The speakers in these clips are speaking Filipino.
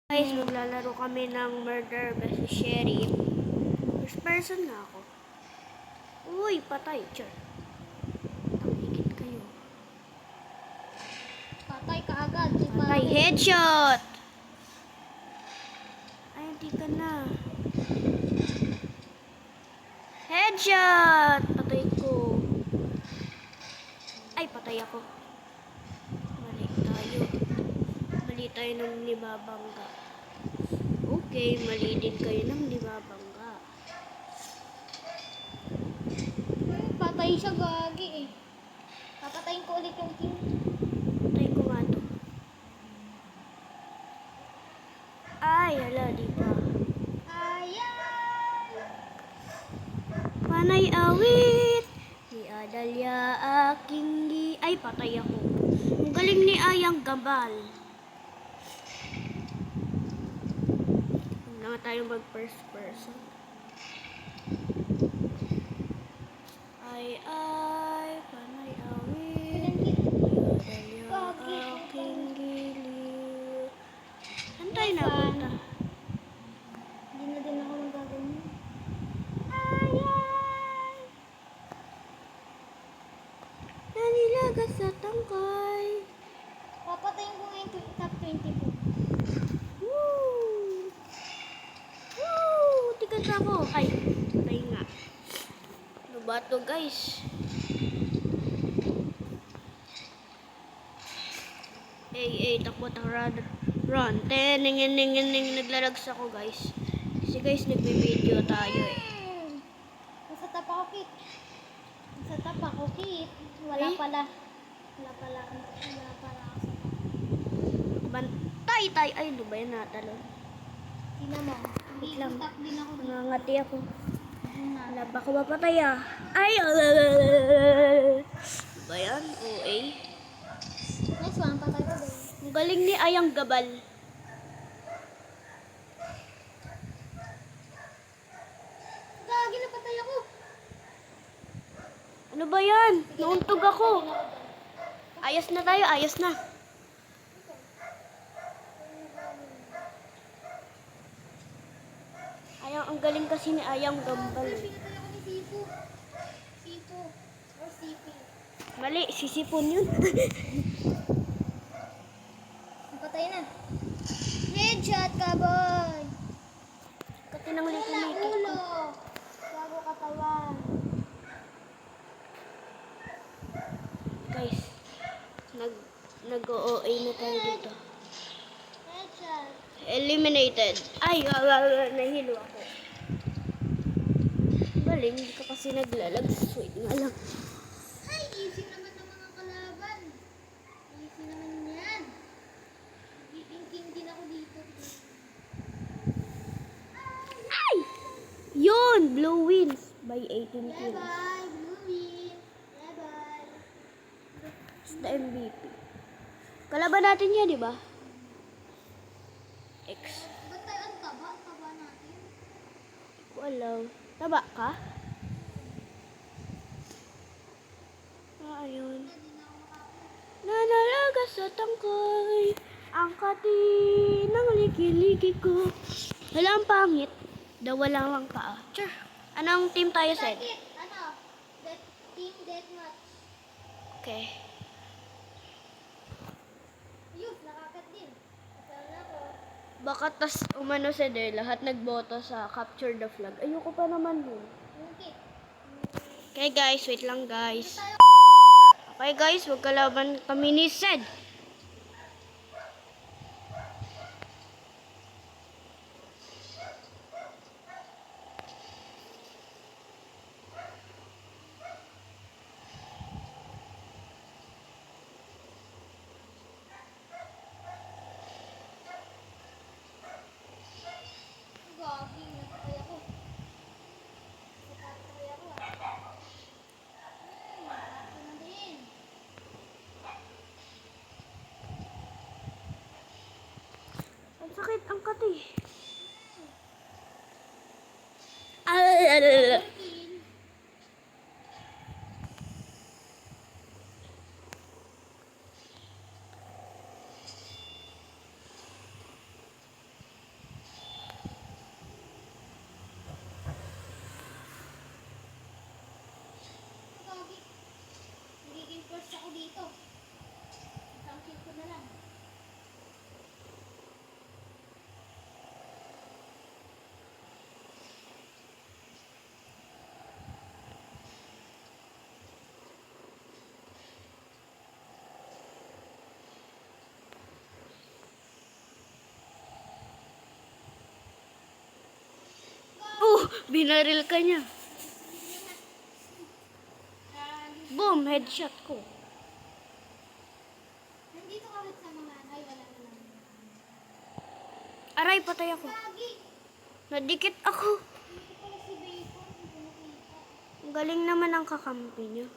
Guys, maglalaro kami ng murder versus sheriff. First person na ako. Uy, patay. Char. Takikit kayo. Patay ka agad. Di ba? Patay. Headshot! Ay, hindi ka na. Headshot! Patay ko. Ay, patay ako. Mali tayo. Mali tayo ng nibabangga. Okay, mali din kayo ng nibabangga. Patay siya, gagi eh. Papatayin ko ulit yung king. Patay ko nga to. Ay, hala, di pa. Ayan! Panay awit, ni Adalia aking di... Ay, patay ako. Ang galing ni Ayang Gambal. Huwag na tayo mag first person. Ay, panay awit, ni Adalia aking giliw. Saan tayo napunta? Hindi na din ako magaganyan. Ayan! Nanilagas sa tangkay. Papatayin ko ngayon yung top 20 po. Woo! Woo! Tigas ako. Ay, patay nga. Ano ba to, guys? Takbo, run. Ning, naglalags ako, guys. Kasi, guys, nagbe-video tayo, eh. Nasa top ako, Kit. Nasa top ako, Kit. Wala Eh? pala. Wala pala ako sa top. Bantay tayo. Ay, ano ba yan natalon? Tingnan mo. Hindi Wait lang. top din ako. Nangangati ako. Ano Wala ba ako mapatay, ah? Ay, ano ba yan? OA. Next one, patay ko din. Ang galing ni Ayang Gabal. Gagi, napatay ako. Ano ba yan? Nauntog ako. Ayos na tayo, ayos na. Ang galing kasi ni Ayang Gambal. Pinatay ako ni Sipo. Sipo. Or Sipi. Mali, sisipon yun. Napatay na. Headshot ka, boy! Katinang Wala likumiti. ulo! Bago katawan. Guys, nag-OA na tayo dito. Headshot. Eliminated. Ay, nahilo ako. Galing, hindi ka kasi naglalag. Sweet nga lang. Ay, easy naman ng mga kalaban. Easy naman yan. King din ako dito. Ay! Yun! Blue wins by 18 kills. Bye-bye, Bluey. Bye-bye. It's the MVP. Kalaban natin yan, di ba? X. Ba't tayo ang taba? Ang taba natin. Wala. Taba ka? Ayun. Hindi na ako makakita. Nanalagas sa tangkay ang kati ng liki-liki ko. Wala ang pangit. Daw wala lang paa. Sure. Anong team tayo, Sed? Sakit! Ano? Team deathmatch. Okay. Ayun, nakakat din. Kasama ko. Baka tas umano sa lahat nagboto sa capture the flag. Ayoko pa naman yun. Mungkit. Okay guys, wait lang guys. Okay guys, magkalaban kami ni Sed. Gagi, napatay ako. Napatay ako ah. Ako na din. Ang sakit ang kati. Ah, Kill. dito. Isangkin ko na lang. Binaril ka niya. Ah, Boom, headshot ko. nandito ka ulit sa mga ay wala na lang. Aray, patay ako. Lagi. Nadikit ako. Dito pala si Bacon. Hindi ko nakita. Ang galing naman ang kakampi niya.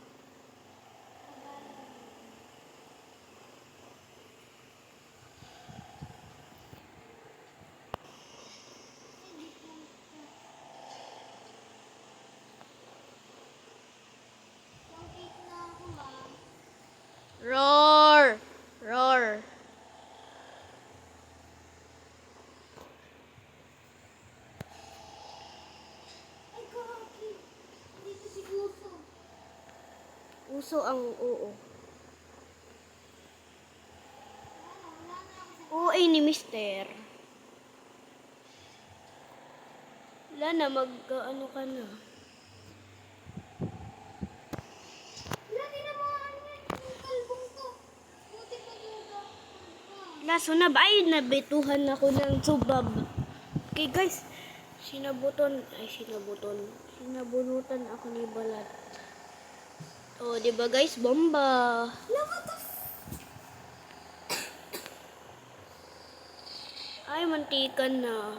Roar! Roar! Ay, kaki. Dito si Uso. Uso ang oo. Wala na ako sa... Oo ay ni Mister. Wala na, ano ka na. Lagi na mga ano yan. Yung kalbong to. Buti pa juga. Laso na ba? Ay, nabituhan ako ng subab. Okay guys, sinabunutan ako ni Balat. Oh, di ba guys? Bomba. Ay, mantikan na.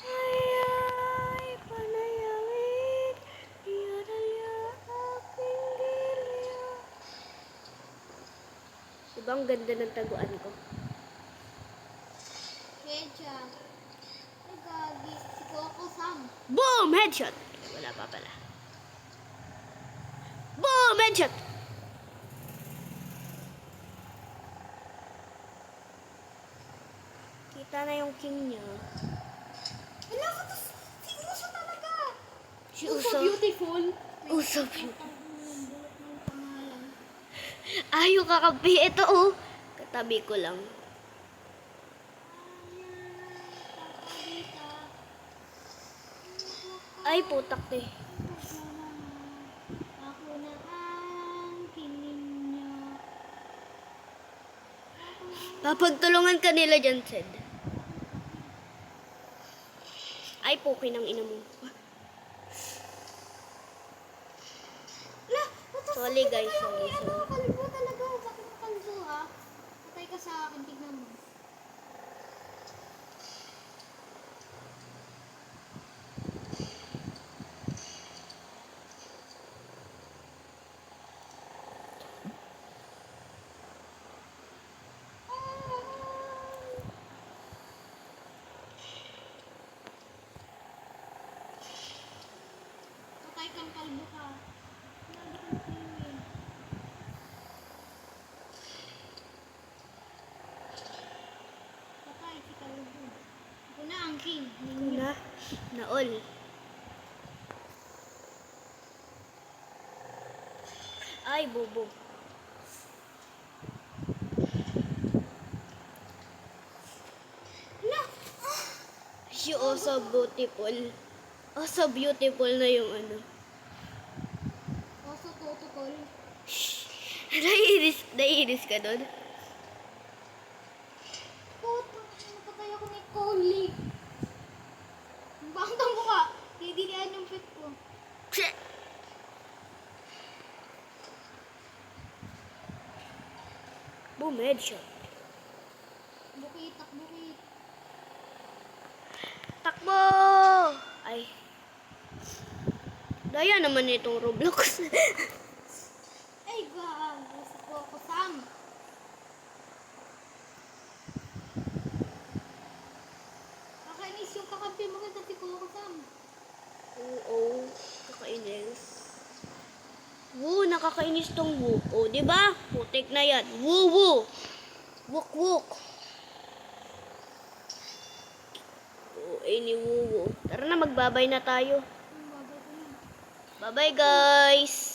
Ay, panayawin. Iyadaya aking gilya. Diba ang ganda ng taguan ko? Headshot. Ay, gagi. Si Coco Sam. Boom! Headshot! Wala pa pala. Boom! Headshot! Kita na yung king niya. Wala ko to. Si Uso talaga. Si Uso. Beautiful. Uso beautiful. Bulot ng pangalan. Ayaw kakampi. Ito oh. Katabi ko lang. Ay, putak eh. Ako na ang kinin niyo. Papagtulungan ka nila dyan, Sed. Ay, puki ng ina mo. La, batas Sorry guys, sorry. ano, kalbo talaga. Bakit ang kalbo ha? Patay ka sa akin, tignan mo. Patay kang kalbo ka. Lagi kang tingin. Patay si kalbo. Ako na ang king. Na, naol. Ay, bobo. La! She also beautiful. Also beautiful na yung ano. Oso protocol. Naiinis ka doon? Puto, napatay ako ni Coley. Bakit ang mukha? Didilian yung pet ko. Boom, headshot. Bukit, bukit. Takbo! Ay. Daya naman itong Roblox. Ay, gago. Si Coco Sam. Kakainis yung kakampi mo kita si Coco Sam. Oo, kakainis. Woo, nakakainis tong woo. O, di ba? Putik na yan. Woo, woo. Wuk, wuk. O, ni woo, woo. Tara na, magbabay na tayo. Ang bagay ko yun. Bye-bye, guys.